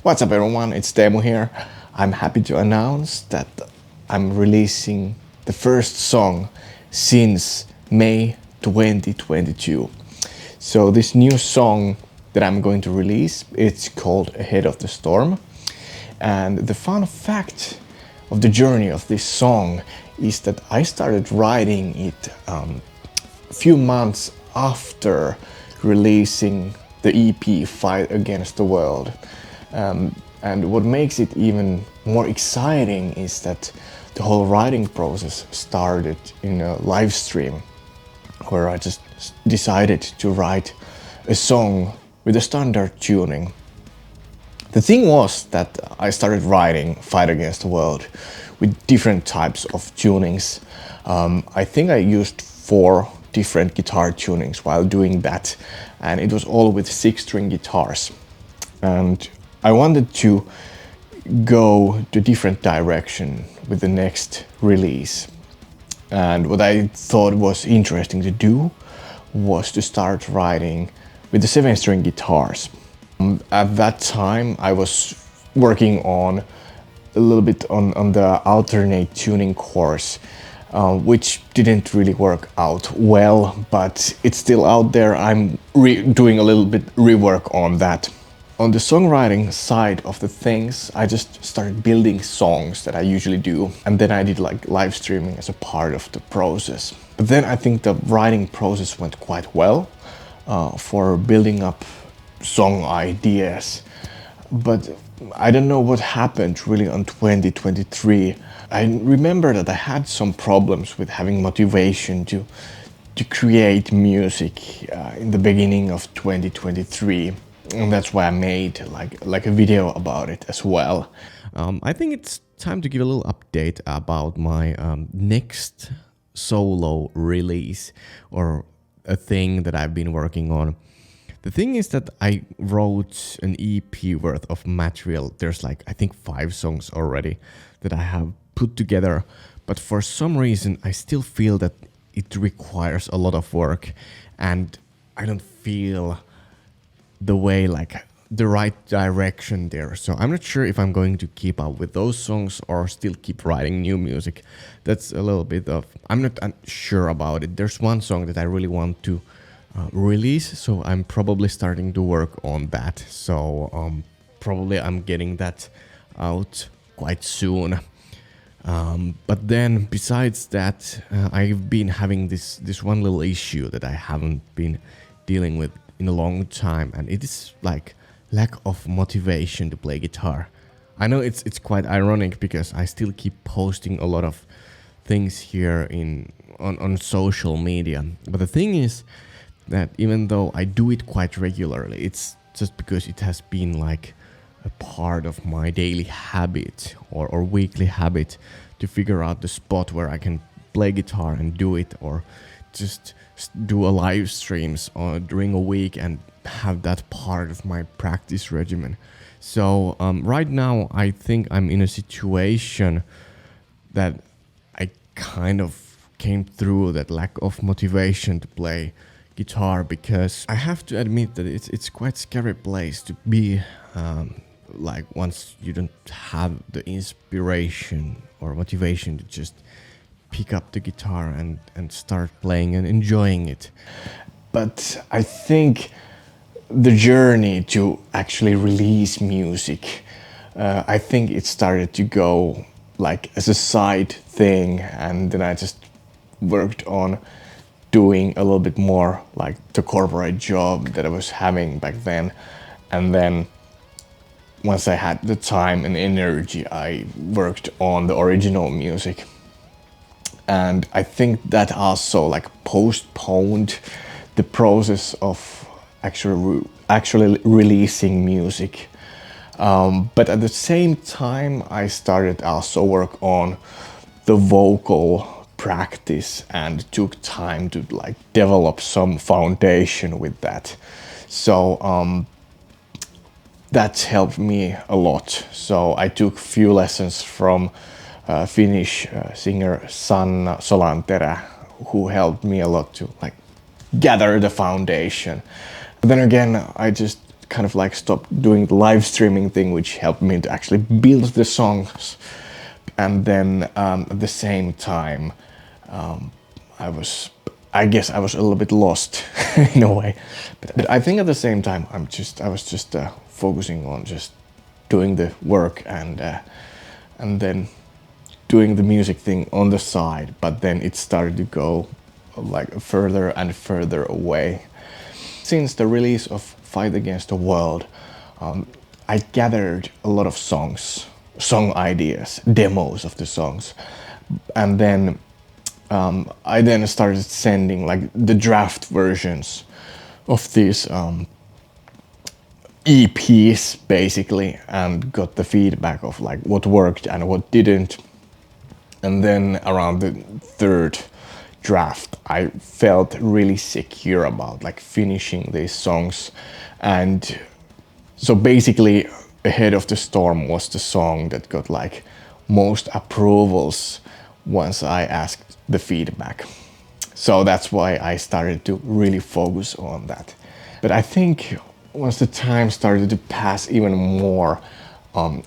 What's up everyone, it's Teemu here. I'm happy to announce that I'm releasing the first song since May 2022. So this new song that I'm going to release, it's called Ahead of the Storm. And the fun fact of the journey of this song is that I started writing it a few months after releasing the EP Fight Against the World. And what makes it even more exciting is that the whole writing process started in a live stream where I just decided to write a song with a standard tuning. The thing was that I started writing Fight Against the World with different types of tunings. I think I used 4 different guitar tunings while doing that, and it was all with 6-string guitars. And I wanted to go to a different direction with the next release. And what I thought was interesting to do was to start writing with the 7-string guitars. At that time I was working on a little bit on the alternate tuning course, which didn't really work out well, but it's still out there. I'm doing a little bit rework on that. On the songwriting side of the things, I just started building songs that I usually do, and then I did like live streaming as a part of the process. But then I think the writing process went quite well for building up song ideas. But I don't know what happened really on 2023. I remember that I had some problems with having motivation to create music in the beginning of 2023. And that's why I made like a video about it as well. I think it's time to give a little update about my next solo release, or a thing that I've been working on. The thing is that I wrote an EP worth of material. There's like, I think 5 songs already that I have put together, but for some reason I still feel that it requires a lot of work, and I don't feel the way, like the right direction there. So I'm not sure if I'm going to keep up with those songs or still keep writing new music. That's a little bit of, I'm not sure about it. There's one song that I really want to release, so I'm probably starting to work on that. So probably I'm getting that out quite soon. But then besides that, I've been having this one little issue that I haven't been dealing with in a long time, and it is like lack of motivation to play guitar. I know it's quite ironic because I still keep posting a lot of things here on social media, but the thing is that even though I do it quite regularly, it's just because it has been like a part of my daily habit or weekly habit to figure out the spot where I can play guitar and do it, or just do a live streams during a week and have that part of my practice regimen. So right now I think I'm in a situation that I kind of came through that lack of motivation to play guitar, because I have to admit that it's quite scary place to be, like once you don't have the inspiration or motivation to just pick up the guitar and start playing and enjoying it. But I think the journey to actually release music, I think it started to go like as a side thing, and then I just worked on doing a little bit more like the corporate job that I was having back then. And then once I had the time and energy, I worked on the original music. And I think that also like postponed the process of actually releasing music. But at the same time, I started also work on the vocal practice and took time to like develop some foundation with that. So that helped me a lot. So I took few lessons from Finnish singer Sanna Solanterä, who helped me a lot to like gather the foundation. But then again, I just kind of like stopped doing the live streaming thing, which helped me to actually build the songs. And then at the same time, I was, I guess I was a little bit lost in a way. But I think at the same time, I was just focusing on just doing the work and then doing the music thing on the side. But then it started to go like further and further away. Since the release of Fight Against the World, I gathered a lot of songs, song ideas, demos of the songs, and then I then started sending like the draft versions of these EPs basically, and got the feedback of like what worked and what didn't. And then around the third draft, I felt really secure about like finishing these songs. And so basically Ahead of the Storm was the song that got like most approvals once I asked the feedback. So that's why I started to really focus on that. But I think once the time started to pass even more,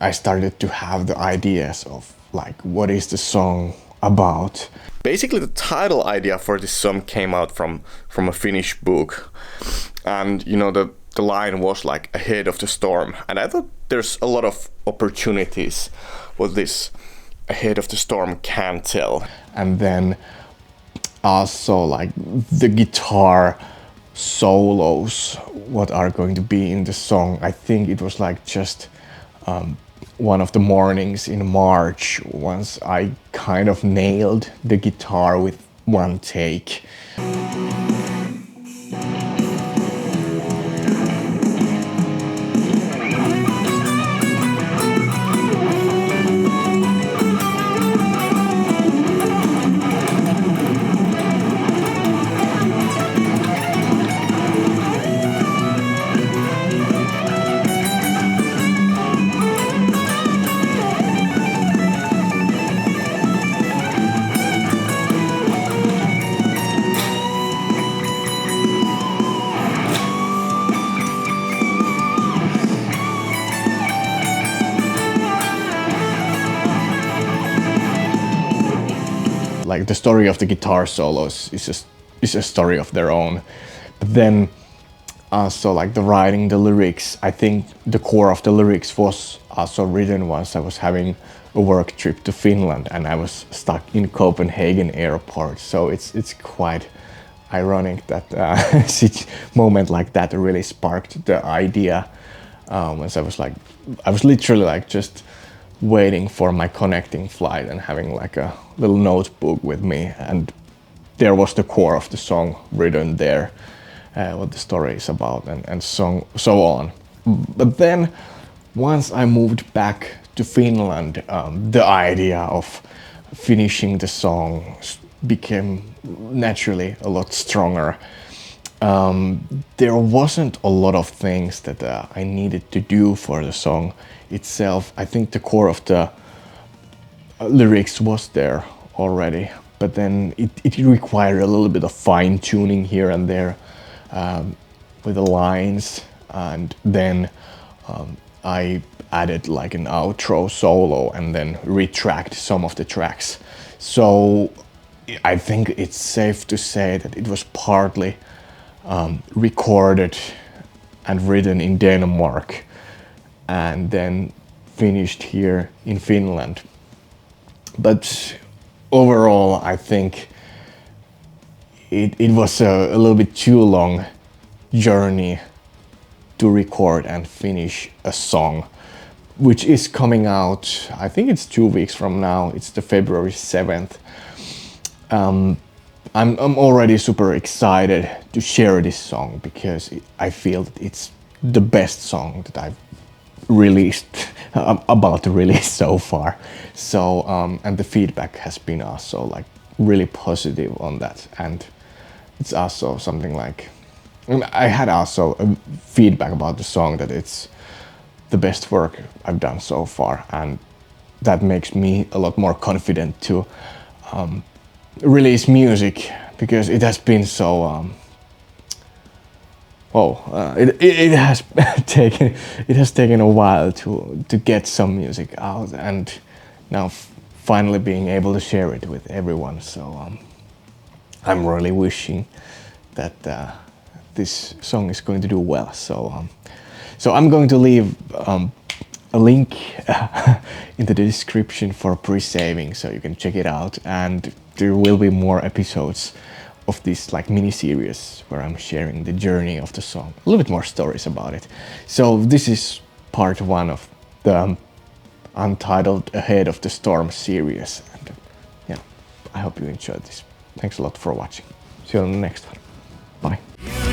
I started to have the ideas of like what is the song about. Basically the title idea for this song came out from a Finnish book, and you know the line was like ahead of the storm, and I thought there's a lot of opportunities with this ahead of the storm can tell. And then also like the guitar solos, what are going to be in the song. I think it was like just one of the mornings in March once I kind of nailed the guitar with one take. Like the story of the guitar solos is a story of their own. But then also like the writing, the lyrics, I think the core of the lyrics was also written once I was having a work trip to Finland and I was stuck in Copenhagen airport. So it's quite ironic that moment like that really sparked the idea. Once I was literally like just waiting for my connecting flight and having like a little notebook with me, and there was the core of the song written there, what the story is about, and so on. But then once I moved back to Finland, the idea of finishing the song became naturally a lot stronger. There wasn't a lot of things that I needed to do for the song itself. I think the core of the lyrics was there already, but then it required a little bit of fine tuning here and there with the lines, and then I added like an outro solo and then retracked some of the tracks. So I think it's safe to say that it was partly recorded and written in Denmark and then finished here in Finland. But overall, I think it was a little bit too long journey to record and finish a song, which is coming out, I think it's 2 weeks from now. It's the February 7th. I'm already super excited to share this song because I feel that it's the best song that I've released, about to release so far. So, and the feedback has been also like really positive on that. And it's also something like, I had also a feedback about the song that it's the best work I've done so far. And that makes me a lot more confident to release music, because it has been so it has taken a while to get some music out, and now finally being able to share it with everyone. So I'm really wishing that this song is going to do well. So I'm going to leave a link in the description for pre-saving, so you can check it out, and there will be more episodes of this like mini series where I'm sharing the journey of the song, a little bit more stories about it. So this is part one of the untitled Ahead of the Storm series, and yeah, I hope you enjoyed this. Thanks a lot for watching. See you on the next one. Bye.